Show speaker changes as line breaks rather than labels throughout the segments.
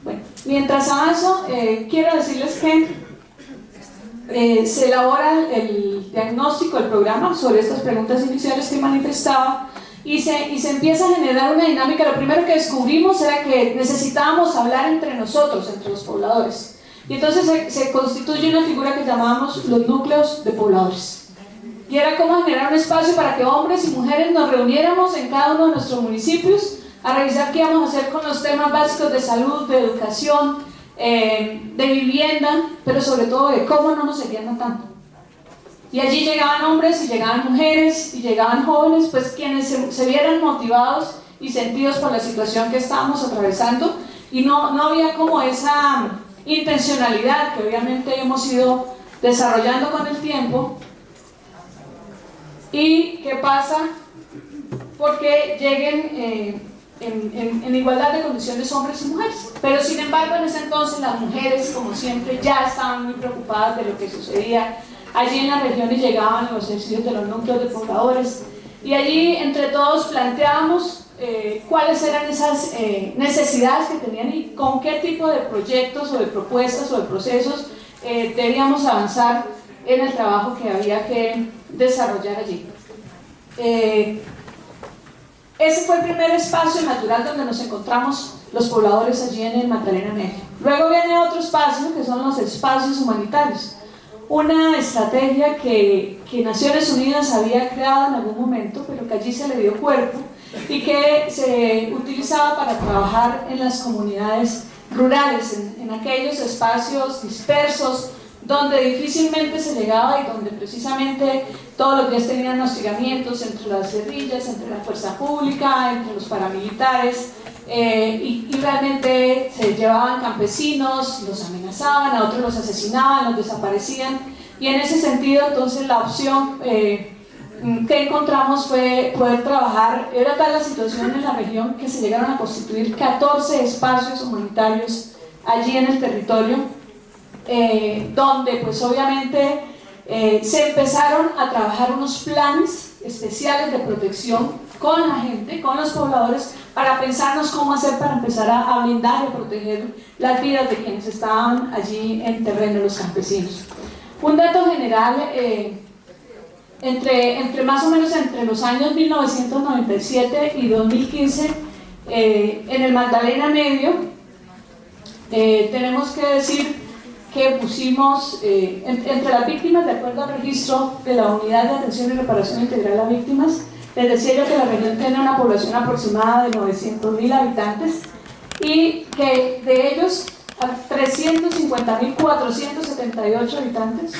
Bueno, mientras avanzo, quiero decirles que se elabora el diagnóstico, el programa sobre estas preguntas iniciales que manifestaba y se empieza a generar una dinámica. Lo primero que descubrimos era que necesitábamos hablar entre nosotros, entre los pobladores, y entonces se constituye una figura que llamamos los núcleos de pobladores, y era cómo generar un espacio para que hombres y mujeres nos reuniéramos en cada uno de nuestros municipios a revisar qué íbamos a hacer con los temas básicos de salud, de educación, de vivienda, pero sobre todo de cómo no nos seguían matando. Y allí llegaban hombres y llegaban mujeres y llegaban jóvenes, pues quienes se vieran motivados y sentidos por la situación que estábamos atravesando, y no había como esa intencionalidad que obviamente hemos ido desarrollando con el tiempo. ¿Y qué pasa? Porque lleguen en igualdad de condiciones hombres y mujeres, pero sin embargo en ese entonces las mujeres, como siempre, ya estaban muy preocupadas de lo que sucedía allí en la región y llegaban a los ejercicios de los núcleos de pobladores, y allí entre todos planteábamos cuáles eran esas necesidades que tenían y con qué tipo de proyectos o de propuestas o de procesos debíamos avanzar en el trabajo que había que desarrollar allí. Ese fue el primer espacio natural donde nos encontramos los pobladores allí en el Magdalena Medio. Luego viene otro espacio que son los espacios humanitarios, una estrategia que Naciones Unidas había creado en algún momento, pero que allí se le dio cuerpo y que se utilizaba para trabajar en las comunidades rurales, en aquellos espacios dispersos donde difícilmente se llegaba y donde precisamente todos los días tenían hostigamientos entre las guerrillas, entre la fuerza pública, entre los paramilitares, y realmente se llevaban campesinos, los amenazaban, a otros los asesinaban, los desaparecían, y en ese sentido entonces la opción que encontramos fue poder trabajar. Era tal la situación en la región que se llegaron a constituir 14 espacios humanitarios allí en el territorio, donde pues obviamente se empezaron a trabajar unos planes especiales de protección con la gente, con los pobladores, para pensarnos cómo hacer para empezar a blindar y a proteger las vidas de quienes estaban allí en terreno, los campesinos. Un dato general, entre más o menos entre los años 1997 y 2015, en el Magdalena Medio, tenemos que decir que pusimos entre las víctimas, de acuerdo al registro de la Unidad de Atención y Reparación Integral a Víctimas, les decía yo que la región tiene una población aproximada de 900.000 habitantes y que de ellos 350.478 habitantes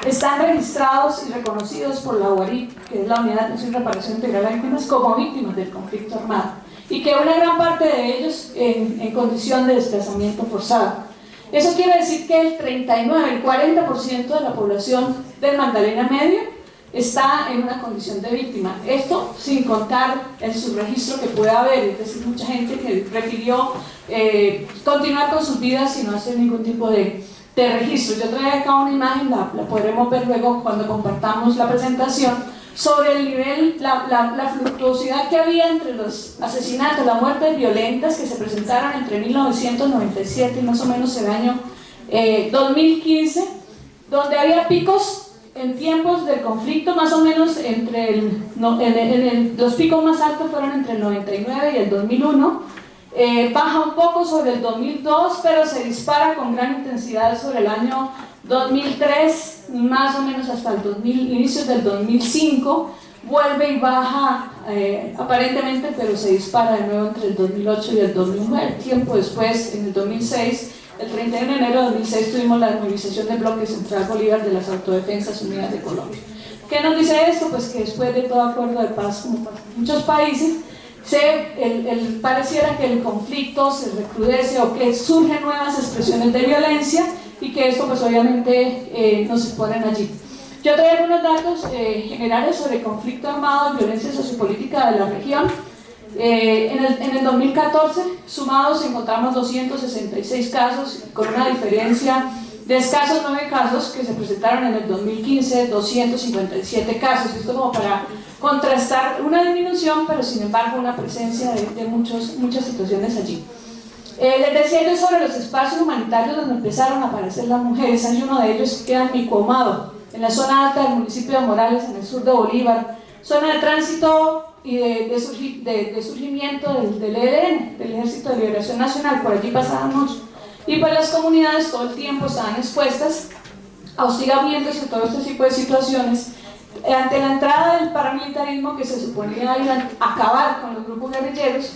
están registrados y reconocidos por la UARIP, que es la Unidad de Atención y Reparación Integral a Víctimas, como víctimas del conflicto armado, y que una gran parte de ellos en condición de desplazamiento forzado. Eso quiere decir que el 40% de la población del Magdalena Medio está en una condición de víctima. Esto sin contar el subregistro que puede haber, es decir, mucha gente que prefirió continuar con sus vidas y no hacer ningún tipo de registro. Yo traía acá una imagen, la podremos ver luego cuando compartamos la presentación, sobre el nivel, la fluctuosidad que había entre los asesinatos, las muertes violentas que se presentaron entre 1997 y más o menos el año 2015, donde había picos en tiempos del conflicto, más o menos los picos más altos fueron entre el 99 y el 2001, baja un poco sobre el 2002, pero se dispara con gran intensidad sobre el año 2003, más o menos hasta el inicios del 2005, vuelve y baja aparentemente, pero se dispara de nuevo entre el 2008 y el 2009. Tiempo después, en el 2006, el 31 de enero de 2006, tuvimos la movilización del Bloque Central Bolívar de las Autodefensas Unidas de Colombia. ¿Qué nos dice esto? Pues que después de todo acuerdo de paz, como para muchos países, pareciera que el conflicto se recrudece o que surgen nuevas expresiones de violencia, y que esto pues obviamente nos exponen allí. Yo traigo algunos datos generales sobre el conflicto armado y violencia sociopolítica de la región. En el 2014, sumados, encontramos 266 casos, con una diferencia De escasos 9 casos que se presentaron en el 2015, 257 casos. Esto como para contrastar una disminución, pero sin embargo una presencia de muchas situaciones allí. Les decía yo sobre los espacios humanitarios donde empezaron a aparecer las mujeres. Hay uno de ellos que queda en Micoamado, en la zona alta del municipio de Morales, en el sur de Bolívar, zona de tránsito y de surgimiento del ELN, del Ejército de Liberación Nacional. Por allí pasaban mucho. Y pues las comunidades todo el tiempo estaban expuestas a hostigamientos y todo este tipo de situaciones ante la entrada del paramilitarismo que se suponía ir a acabar con los grupos guerrilleros.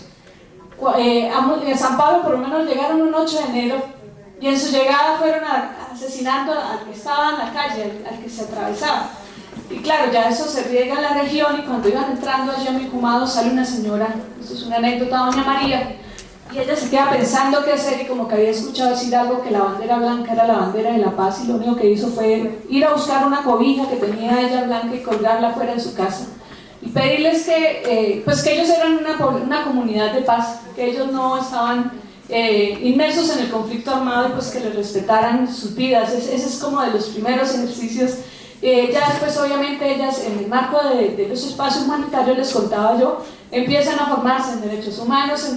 En San Pablo por lo menos llegaron un 8 de enero y en su llegada fueron asesinando al que estaba en la calle, al que se atravesaba. Y claro, ya eso se riega en la región, y cuando iban entrando allí a Micoamado sale una señora, esto es una anécdota, doña María, y ella se queda pensando qué hacer, y como que había escuchado decir algo que la bandera blanca era la bandera de la paz, y lo único que hizo fue ir a buscar una cobija que tenía ella blanca y colgarla fuera de su casa y pedirles que ellos eran una comunidad de paz, que ellos no estaban inmersos en el conflicto armado, y pues que les respetaran sus vidas. Ese es como de los primeros ejercicios. Ya después obviamente ellas, en el marco de los espacios humanitarios, les contaba yo, empiezan a formarse en derechos humanos, en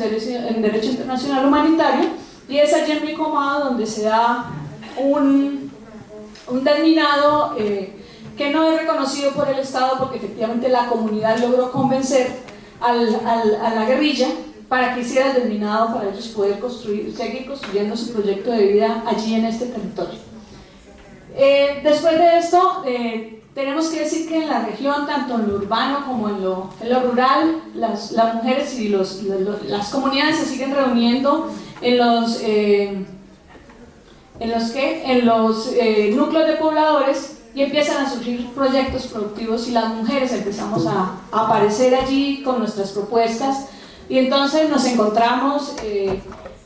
derecho internacional humanitario, y es allí en Micoamado donde se da un desminado que no es reconocido por el Estado, porque efectivamente la comunidad logró convencer a la guerrilla para que hiciera el desminado, para ellos poder seguir construyendo su proyecto de vida allí en este territorio. Después de esto, tenemos que decir que en la región, tanto en lo urbano como en lo rural, las mujeres y las comunidades se siguen reuniendo en los núcleos de pobladores, y empiezan a surgir proyectos productivos, y las mujeres empezamos a aparecer allí con nuestras propuestas, y entonces nos encontramos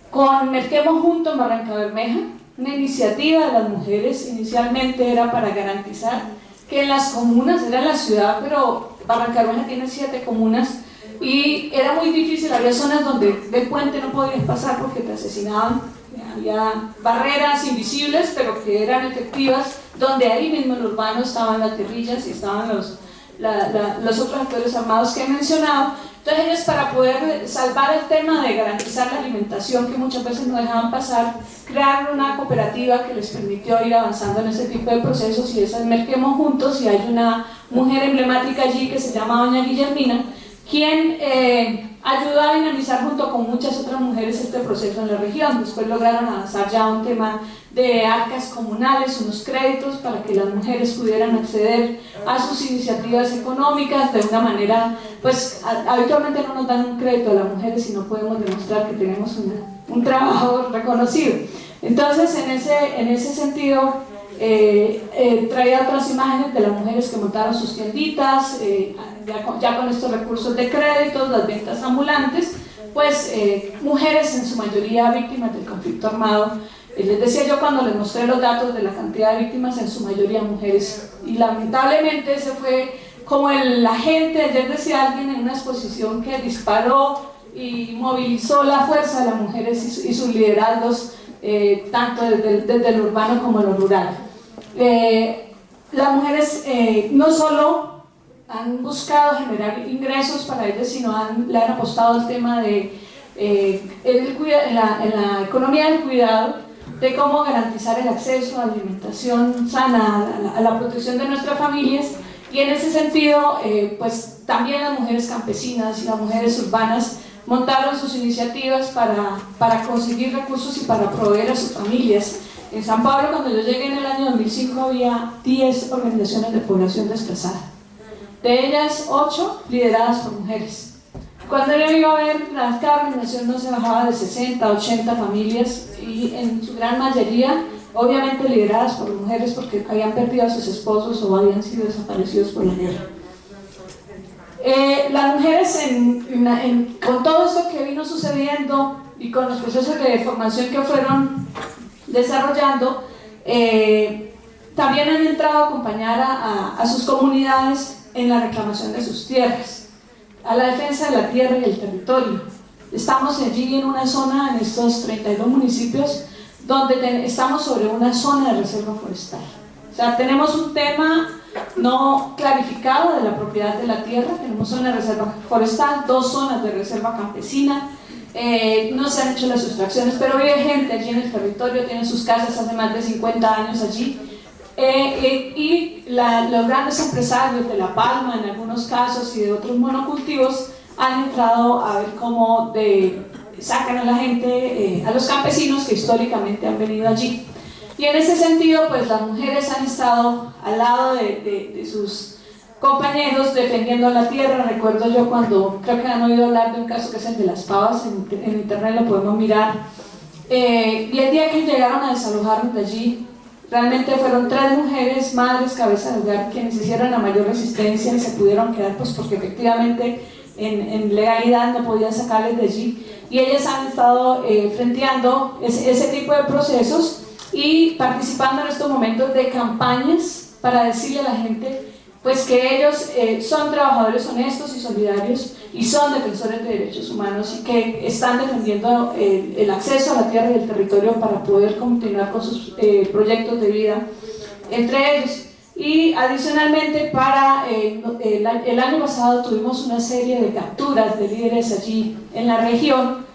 con Merquemos Juntos en Barranca Bermeja, una iniciativa de las mujeres. Inicialmente era para garantizar que en las comunas, era en la ciudad, pero Barranca Bermeja tiene 7 comunas, y era muy difícil, había zonas donde del puente no podías pasar porque te asesinaban, había barreras invisibles pero que eran efectivas, donde ahí mismo en lo urbano estaban las guerrillas y estaban los otros actores armados que he mencionado. Entonces ellos, para poder salvar el tema de garantizar la alimentación, que muchas veces no dejaban pasar, crearon una cooperativa que les permitió ir avanzando en ese tipo de procesos, y esa es Merquemos Juntos, y hay una mujer emblemática allí que se llama doña Guillermina, quien ayudó a dinamizar junto con muchas otras mujeres este proceso en la región. Después lograron avanzar ya a un tema de arcas comunales, unos créditos para que las mujeres pudieran acceder a sus iniciativas económicas de una manera, pues habitualmente no nos dan un crédito a las mujeres si no podemos demostrar que tenemos un trabajo reconocido. Entonces en ese sentido traía otras imágenes de las mujeres que montaron sus tienditas, ya con estos recursos de créditos, las ventas ambulantes, pues mujeres en su mayoría víctimas del conflicto armado. Les decía yo cuando les mostré los datos de la cantidad de víctimas, en su mayoría mujeres, y lamentablemente ese fue como el agente. Ayer decía alguien en una exposición que disparó y movilizó la fuerza de las mujeres y sus liderazgos, tanto desde lo urbano como lo rural. Las mujeres no solo han buscado generar ingresos para ellas, sino le han apostado al tema de en la economía del cuidado, de cómo garantizar el acceso a la alimentación sana, a la protección de nuestras familias. Y en ese sentido, pues también las mujeres campesinas y las mujeres urbanas montaron sus iniciativas para conseguir recursos y para proveer a sus familias. En San Pablo, cuando yo llegué en el año 2005, había 10 organizaciones de población desplazada, de ellas 8 lideradas por mujeres. Cuando yo iba a ver, cada organización no se bajaba de 60 a 80 familias, y en su gran mayoría obviamente lideradas por mujeres, porque habían perdido a sus esposos o habían sido desaparecidos por la guerra. Las mujeres, con todo esto que vino sucediendo y con los procesos de formación que fueron desarrollando, también han entrado a acompañar a sus comunidades en la reclamación de sus tierras, a la defensa de la tierra y el territorio. Estamos allí en una zona, en estos 32 municipios, donde estamos sobre una zona de reserva forestal. O sea, tenemos un tema no clarificado de la propiedad de la tierra, tenemos una reserva forestal, 2 zonas de reserva campesina, no se han hecho las sustracciones, pero vive gente allí en el territorio, tienen sus casas hace más de 50 años allí, y los grandes empresarios de La Palma, en algunos casos, y de otros monocultivos, han entrado a ver cómo sacan a la gente, a los campesinos que históricamente han venido allí. Y en ese sentido, pues las mujeres han estado al lado de sus compañeros defendiendo la tierra. Recuerdo yo cuando, creo que han oído hablar de un caso que es el de las pavas, en internet lo podemos mirar, y el día que llegaron a desalojarnos de allí, realmente fueron 3 mujeres, madres, cabeza de hogar, quienes hicieron la mayor resistencia y se pudieron quedar, pues porque efectivamente en legalidad no podían sacarles de allí, y ellas han estado frenteando ese tipo de procesos y participando en estos momentos de campañas para decirle a la gente pues que ellos son trabajadores honestos y solidarios y son defensores de derechos humanos y que están defendiendo el acceso a la tierra y el territorio para poder continuar con sus proyectos de vida entre ellos. Y adicionalmente para el año pasado tuvimos una serie de capturas de líderes allí en la región,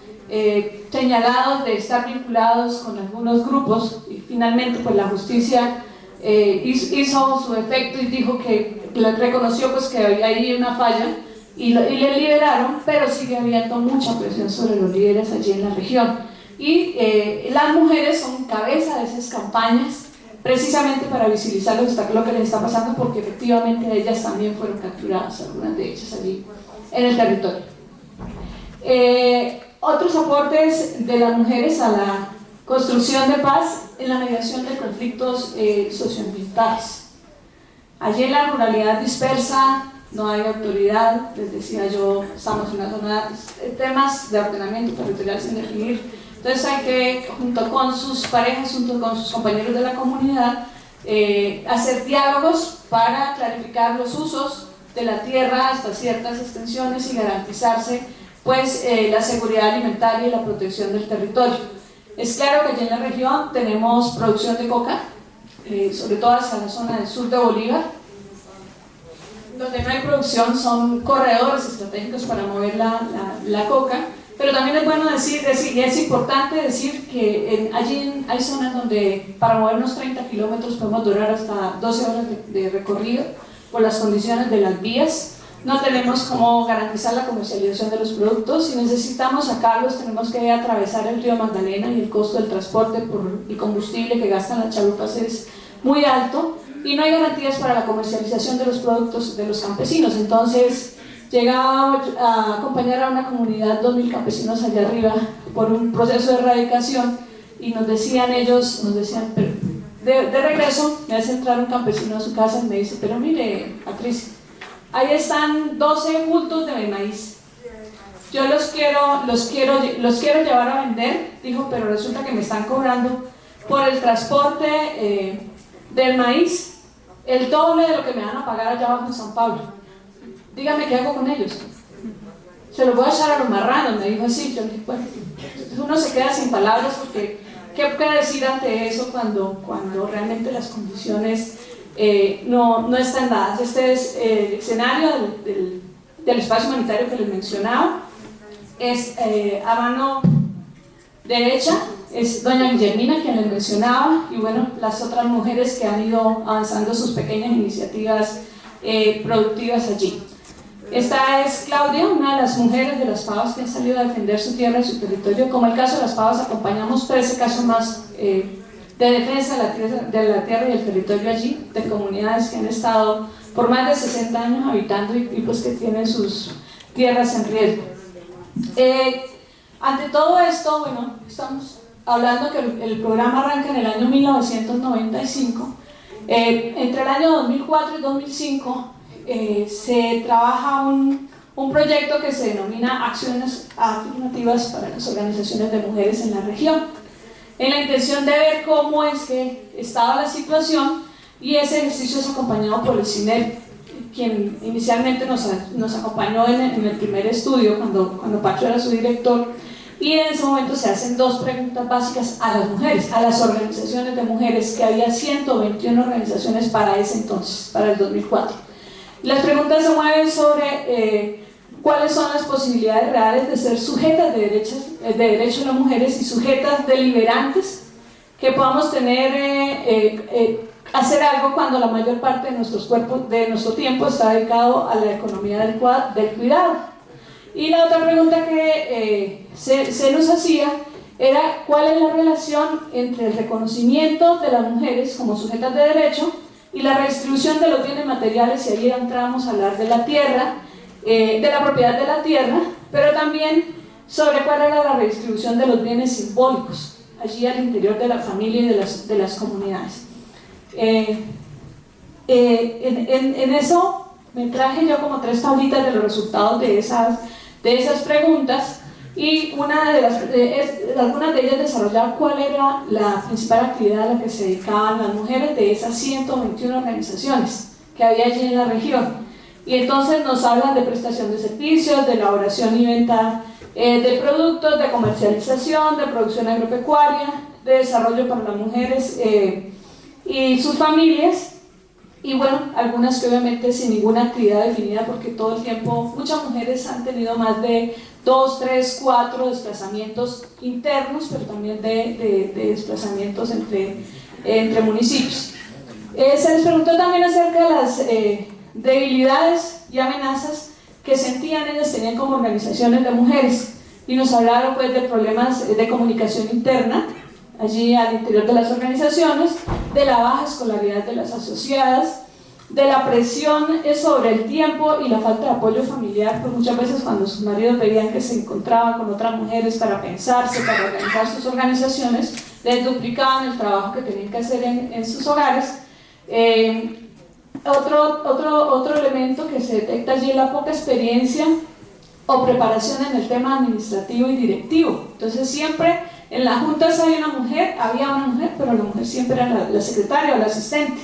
señalados de estar vinculados con algunos grupos, y finalmente pues la justicia hizo su efecto y dijo que reconoció pues que había ahí una falla y le liberaron, pero sigue habiendo mucha presión sobre los líderes allí en la región, y las mujeres son cabeza de esas campañas precisamente para visibilizar lo que les está pasando, porque efectivamente ellas también fueron capturadas, algunas de ellas allí en el territorio. Otros aportes de las mujeres a la construcción de paz en la mediación de conflictos socioambientales. Allí en la ruralidad dispersa no hay autoridad, les decía yo, estamos en una zona de temas de ordenamiento territorial sin definir. Entonces hay que, junto con sus parejas, junto con sus compañeros de la comunidad, hacer diálogos para clarificar los usos de la tierra hasta ciertas extensiones y garantizarse pues, la seguridad alimentaria y la protección del territorio. Es claro que allí en la región tenemos producción de coca, sobre todo hacia la zona del sur de Bolívar. Donde no hay producción son corredores estratégicos para mover la coca. Pero también es bueno decir, y es importante decir que allí hay zonas donde para movernos 30 kilómetros podemos durar hasta 12 horas de recorrido por las condiciones de las vías. No tenemos cómo garantizar la comercialización de los productos. Si necesitamos sacarlos, tenemos que atravesar el río Magdalena y el costo del transporte por el combustible que gastan las chalupas es muy alto y no hay garantías para la comercialización de los productos de los campesinos. Entonces, llegaba a acompañar a una comunidad, 2000 campesinos allá arriba, por un proceso de erradicación, y nos decían ellos, pero de regreso me hace entrar un campesino a su casa y me dice, pero mire, Patricia, ahí están 12 bultos de maíz, yo los quiero llevar a vender, dijo, pero resulta que me están cobrando por el transporte del maíz el doble de lo que me van a pagar allá abajo en San Pablo. Dígame qué hago con ellos. Se los voy a echar a los marranos, me dijo así. Yo dije, bueno, uno se queda sin palabras porque ¿qué puede decir ante eso cuando realmente las condiciones no están dadas? Este es el escenario del espacio humanitario que les mencionaba. Es a mano derecha, es doña Guillermina quien les mencionaba, y bueno, las otras mujeres que han ido avanzando sus pequeñas iniciativas productivas allí. Esta es Claudia, una de las mujeres de las Pavas que han salido a defender su tierra y su territorio. Como el caso de las Pavas, acompañamos 13 casos más de defensa de la tierra y el territorio allí, de comunidades que han estado por más de 60 años habitando y pues que tienen sus tierras en riesgo. Ante todo esto, bueno, estamos hablando que el programa arranca en el año 1995. Entre el año 2004 y 2005 se trabaja un proyecto que se denomina Acciones Afirmativas para las Organizaciones de Mujeres en la región, en la intención de ver cómo es que estaba la situación, y ese ejercicio es acompañado por el CINEP, quien inicialmente nos acompañó en el primer estudio cuando Pacho era su director, y en ese momento se hacen dos preguntas básicas a las mujeres, a las organizaciones de mujeres, que había 121 organizaciones para ese entonces, para el 2004. Las preguntas se mueven sobre cuáles son las posibilidades reales de ser sujetas de derechos de las mujeres y sujetas deliberantes, que podamos tener, hacer algo cuando la mayor parte de nuestros cuerpos, de nuestro tiempo está dedicado a la economía del cuidado. Y la otra pregunta que se nos hacía era cuál es la relación entre el reconocimiento de las mujeres como sujetas de derecho y la redistribución de los bienes materiales, y ahí entramos a hablar de la tierra, de la propiedad de la tierra, pero también sobre cuál era la redistribución de los bienes simbólicos, allí al interior de la familia y de las comunidades. En eso me traje yo como 3 tablitas de los resultados de esas preguntas, y algunas de ellas desarrollaban cuál era la principal actividad a la que se dedicaban las mujeres de esas 121 organizaciones que había allí en la región. Y entonces nos hablan de prestación de servicios, de elaboración y venta de productos, de comercialización, de producción agropecuaria, de desarrollo para las mujeres y sus familias, y bueno, algunas que obviamente sin ninguna actividad definida, porque todo el tiempo muchas mujeres han tenido más de 2, 3, 4 desplazamientos internos, pero también de desplazamientos entre municipios. Se les preguntó también acerca de las debilidades y amenazas que sentían ellas tenían como organizaciones de mujeres, y nos hablaron pues de problemas de comunicación interna allí al interior de las organizaciones, de la baja escolaridad de las asociadas, de la presión sobre el tiempo y la falta de apoyo familiar, pues muchas veces cuando sus maridos veían que se encontraban con otras mujeres para pensarse, para organizar sus organizaciones, les duplicaban el trabajo que tenían que hacer en sus hogares. Otro elemento que se detecta allí es la poca experiencia o preparación en el tema administrativo y directivo. Entonces siempre en las juntas había una mujer, pero la mujer siempre era la secretaria o la asistente,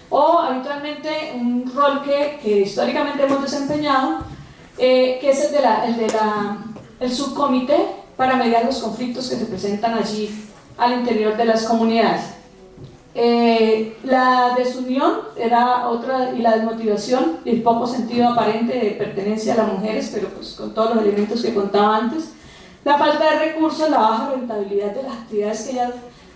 o habitualmente un rol que históricamente hemos desempeñado, que es el subcomité para mediar los conflictos que se presentan allí al interior de las comunidades. La desunión era otra, y la desmotivación y el poco sentido aparente de pertenencia a las mujeres, pero pues con todos los elementos que contaba antes. La falta de recursos, la baja rentabilidad de las actividades que ellas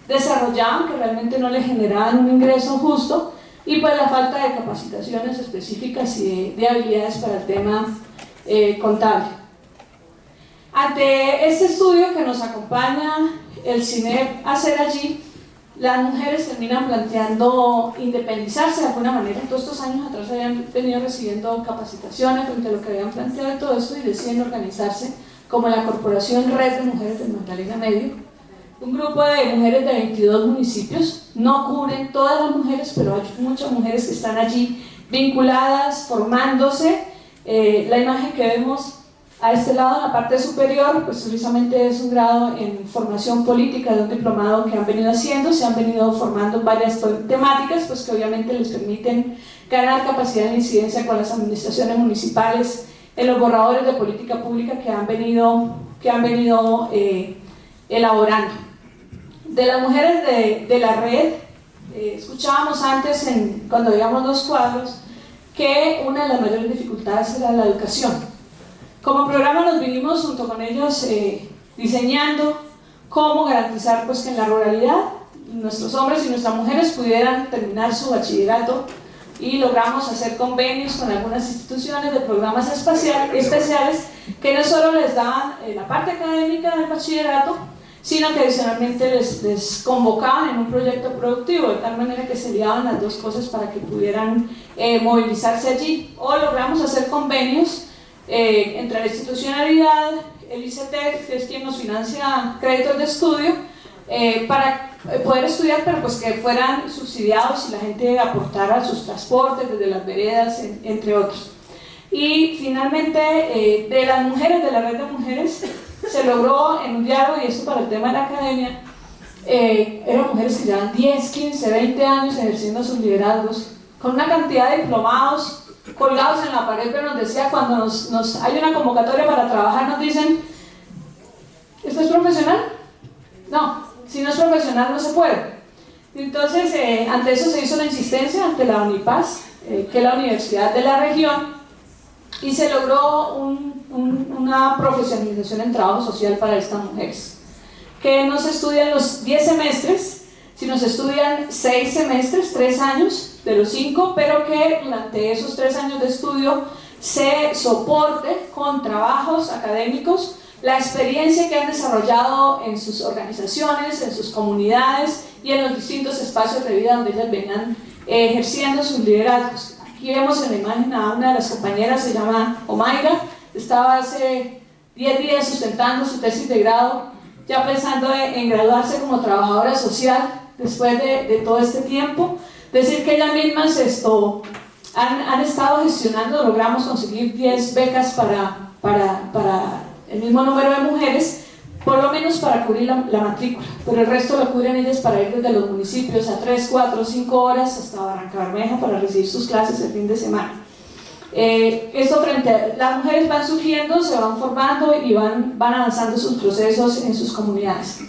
desarrollaban, que realmente no les generaban un ingreso justo, y pues la falta de capacitaciones específicas y de habilidades para el tema contable. Ante este estudio que nos acompaña el CINEP a hacer allí, las mujeres terminan planteando independizarse de alguna manera. Todos estos años atrás habían venido recibiendo capacitaciones frente a lo que habían planteado y todo esto, y deciden organizarse como la Corporación Red de Mujeres del Magdalena Medio, un grupo de mujeres de 22 municipios. No cubren todas las mujeres, pero hay muchas mujeres que están allí vinculadas, formándose. La imagen que vemos a este lado, en la parte superior, pues precisamente es un grado en formación política de un diplomado que han venido haciendo. Se han venido formando en varias temáticas, pues que obviamente les permiten ganar capacidad de incidencia con las administraciones municipales en los borradores de política pública que han venido elaborando. De las mujeres de la red, escuchábamos antes, cuando veíamos los cuadros, que una de las mayores dificultades era la educación. Como programa nos vinimos junto con ellos diseñando cómo garantizar pues, que en la ruralidad nuestros hombres y nuestras mujeres pudieran terminar su bachillerato, y logramos hacer convenios con algunas instituciones de programas especiales que no solo les daban la parte académica del bachillerato, sino que adicionalmente les convocaban en un proyecto productivo, de tal manera que se liaban las dos cosas para que pudieran movilizarse allí. O logramos hacer convenios entre la institucionalidad, el ICETEC, que es quien nos financia créditos de estudio, para poder estudiar, pero pues que fueran subsidiados y la gente aportara sus transportes desde las veredas, entre otros. Y finalmente, de las mujeres, de la red de mujeres, se logró en un diálogo, y esto para el tema de la academia, eran mujeres que llevan 10, 15, 20 años ejerciendo sus liderazgos, con una cantidad de diplomados colgados en la pared, pero nos decía, cuando hay una convocatoria para trabajar, nos dicen: ¿Esto es profesional? No, si no es profesional no se puede. Entonces, ante eso se hizo la insistencia ante la Unipaz, que es la universidad de la región, y se logró una profesionalización en trabajo social para estas mujeres, que no se estudian los 10 semestres, sino se estudian 6 semestres, 3 años de los 5, pero que durante esos 3 años de estudio se soporte con trabajos académicos la experiencia que han desarrollado en sus organizaciones, en sus comunidades y en los distintos espacios de vida donde ellas vengan ejerciendo sus liderazgos. Aquí vemos en la imagen a una de las compañeras, se llama Omaira, estaba hace 10 días sustentando su tesis de grado, ya pensando en graduarse como trabajadora social después de todo este tiempo. Decir que ellas mismas han estado gestionando, logramos conseguir 10 becas para el mismo número de mujeres, por lo menos para cubrir la matrícula, pero el resto lo cubren ellas para ir desde los municipios a 3, 4, 5 horas hasta Barrancabermeja para recibir sus clases el fin de semana. Esto frente a las mujeres van surgiendo, se van formando y van avanzando sus procesos en sus comunidades.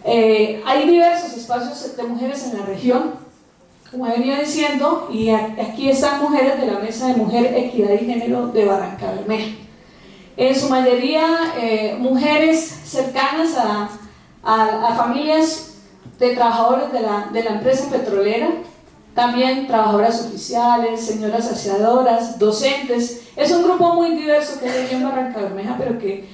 Hay diversos espacios de mujeres en la región, como he venido diciendo, y aquí están mujeres de la Mesa de Mujer, Equidad y Género de Barrancabermeja. En su mayoría mujeres cercanas a familias de trabajadores de la empresa petrolera, también trabajadoras oficiales, señoras aseadoras, docentes. Es un grupo muy diverso que hay aquí en Barrancabermeja, pero que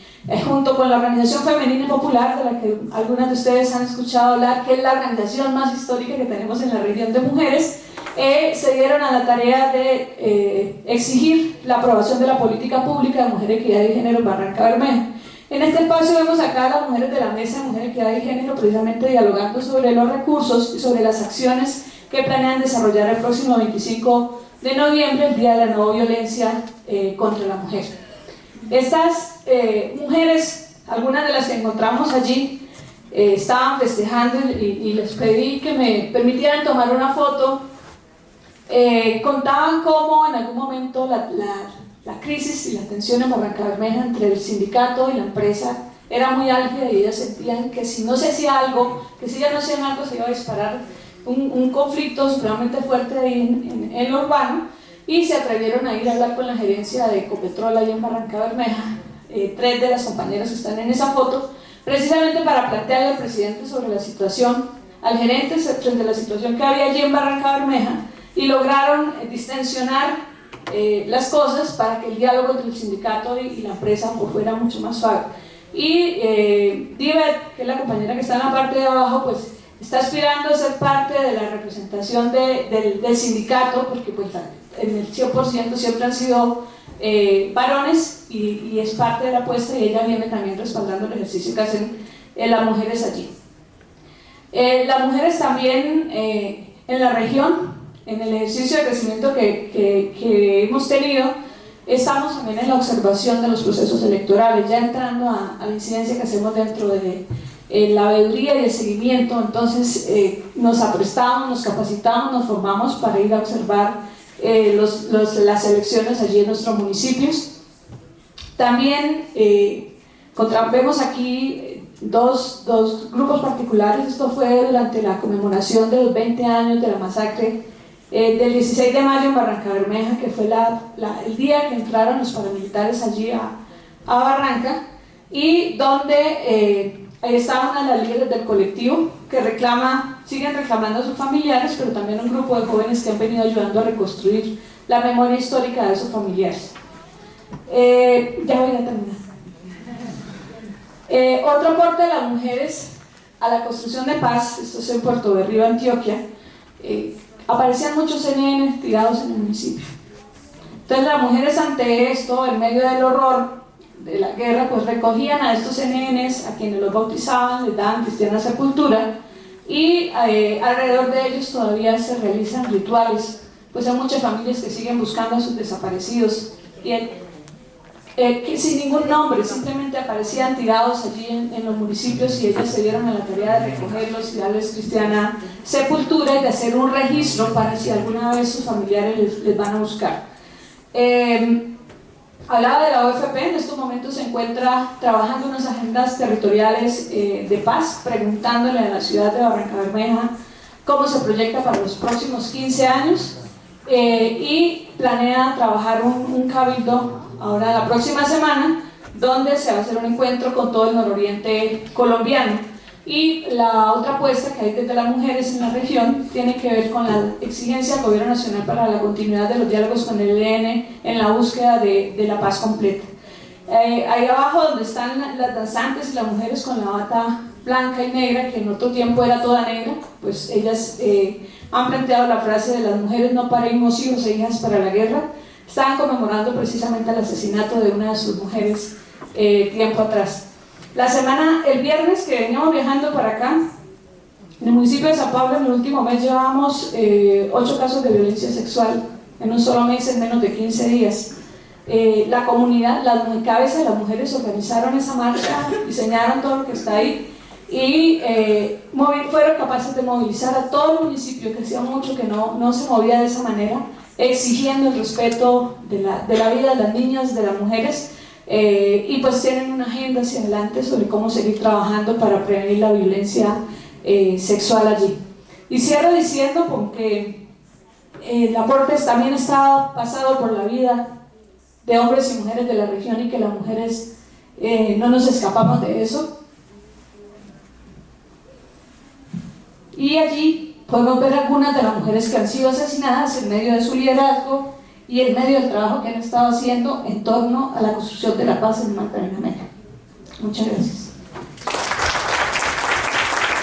junto con la Organización Femenina y Popular, de la que algunas de ustedes han escuchado hablar, que es la organización más histórica que tenemos en la región de mujeres, se dieron a la tarea de exigir la aprobación de la política pública de Mujer, Equidad y Género en Barrancabermeja. En este espacio vemos acá a las mujeres de la Mesa de Mujer, Equidad y Género precisamente dialogando sobre los recursos y sobre las acciones que planean desarrollar el próximo 25 de noviembre, el Día de la No Violencia contra la Mujer. Estas mujeres, algunas de las que encontramos allí, estaban festejando y les pedí que me permitieran tomar una foto. Contaban cómo en algún momento la crisis y la tensión en Barrancabermeja entre el sindicato y la empresa era muy álgida y ellas sentían que si no se hacía algo, que si ya no hacían algo se iba a disparar un conflicto supremamente fuerte ahí en lo urbano, y se atrevieron a ir a hablar con la gerencia de Ecopetrol ahí en Barrancabermeja, 3 de las compañeras que están en esa foto, precisamente para plantearle al presidente sobre la situación, al gerente frente a la situación que había allí en Barrancabermeja, y lograron distensionar las cosas para que el diálogo entre el sindicato y la empresa fuera mucho más suave. Y Divet, que es la compañera que está en la parte de abajo, pues está aspirando a ser parte de la representación del sindicato, porque pues en el 100% siempre han sido varones y es parte de la apuesta, y ella viene también respaldando el ejercicio que hacen las mujeres allí. Las mujeres también en la región, en el ejercicio de crecimiento que hemos tenido, estamos también en la observación de los procesos electorales, ya entrando a la incidencia que hacemos dentro de la veeduría y el seguimiento. Entonces nos aprestamos, nos capacitamos, nos formamos para ir a observar las elecciones allí en nuestros municipios. También vemos aquí dos grupos particulares. Esto fue durante la conmemoración de los 20 años de la masacre del 16 de mayo en Barrancabermeja, que fue el día que entraron los paramilitares allí a Barranca, y donde ahí está una de las líderes del colectivo que siguen reclamando a sus familiares, pero también un grupo de jóvenes que han venido ayudando a reconstruir la memoria histórica de sus familiares. Ya voy a terminar. Otro aporte de las mujeres a la construcción de paz, esto es en Puerto Berrío, Antioquia. Aparecían muchos CNN tirados en el municipio. Entonces las mujeres, ante esto, en medio del horror de la guerra, pues recogían a estos NNs, a quienes los bautizaban, les daban cristiana sepultura, y alrededor de ellos todavía se realizan rituales, pues hay muchas familias que siguen buscando a sus desaparecidos, y que sin ningún nombre, simplemente aparecían tirados allí en los municipios, y ellas se dieron a la tarea de recogerlos y darles cristiana sepultura y de hacer un registro para si alguna vez sus familiares les van a buscar. Hablaba de la OFP, en estos momentos se encuentra trabajando unas agendas territoriales de paz, preguntándole a la ciudad de Barrancabermeja cómo se proyecta para los próximos 15 años y planea trabajar un cabildo ahora la próxima semana, donde se va a hacer un encuentro con todo el nororiente colombiano. Y la otra apuesta que hay desde las mujeres en la región tiene que ver con la exigencia del Gobierno Nacional para la continuidad de los diálogos con el ELN en la búsqueda de la paz completa. Ahí abajo donde están las danzantes y las mujeres con la bata blanca y negra, que en otro tiempo era toda negra, pues ellas han planteado la frase de las mujeres no parimos hijos e hijas para la guerra. Estaban conmemorando precisamente el asesinato de una de sus mujeres tiempo atrás. El viernes que veníamos viajando para acá, en el municipio de San Pablo, en el último mes llevábamos 8 casos de violencia sexual en un solo mes, en menos de 15 días. La comunidad, las cabezas de las mujeres organizaron esa marcha, diseñaron todo lo que está ahí y fueron capaces de movilizar a todo el municipio, que hacía mucho que no se movía de esa manera, exigiendo el respeto de la vida de las niñas, de las mujeres. Y pues tienen una agenda hacia adelante sobre cómo seguir trabajando para prevenir la violencia sexual allí. Y cierro diciendo porque el aporte también está basado por la vida de hombres y mujeres de la región y que las mujeres no nos escapamos de eso. Y allí podemos ver algunas de las mujeres que han sido asesinadas en medio de su liderazgo y en medio del trabajo que han estado haciendo en torno a la construcción de la paz en Magdalena Medio. Muchas gracias.